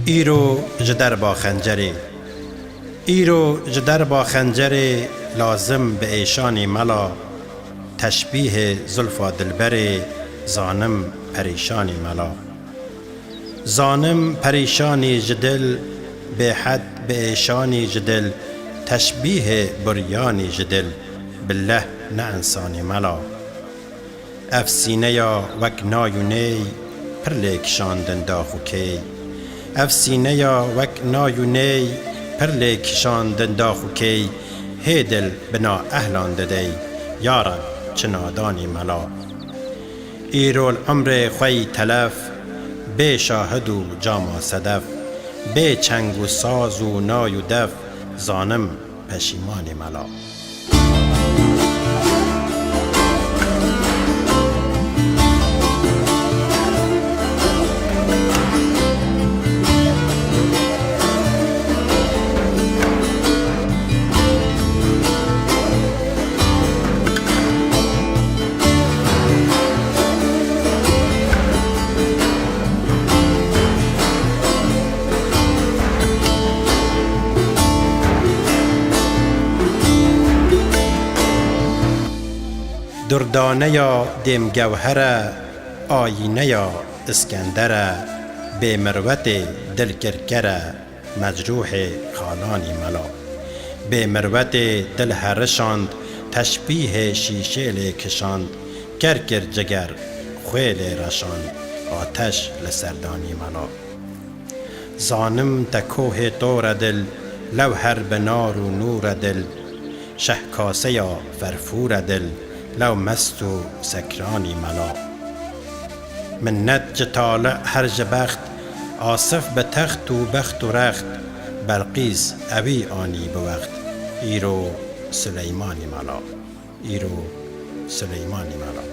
ایرو جدر با خنجری، ایرو جدر با خنجری، لازم به ایشانی ملا. تشبیه زلفا دلبری، زانم پریشانی ملا. زانم پریشانی جدل، به حد به ایشانی جدل. تشبیه بریانی جدل، بالله نه انسانی ملا. افسینه یا وک نایونی، پر لیکشاندن داخو کی. افسینه یا وک نایونی، پر لیکشاندن داخو کی. هیدل بنا اهلان ددی، یارا چنادانی ملا. ایرو العمر خوی تلف، به شاهد و جاما صدف. به چنگ و ساز و نای و دف، زانم پشیمانی ملا. دردانه یا دیم گوهره، آینه یا اسکندره. به مروت دل کرکره، مجروح خالانی ملا. به مروت دل هرشاند، تشبیه شیشه لیکشاند. کرکر جگر خویل رشاند، آتش لسردانی ملا. زانم تکوه طور دل، لوهر بنار و نور دل. شهکاسه یا فرفور دل، لو مست و سکرانی ملا. منت جطالع هرج بخت، آصف به تخت و بخت و رخت. بلقیس اوی آنی بوقت، ایرو سلیمانی ملا. ایرو سلیمانی ملا.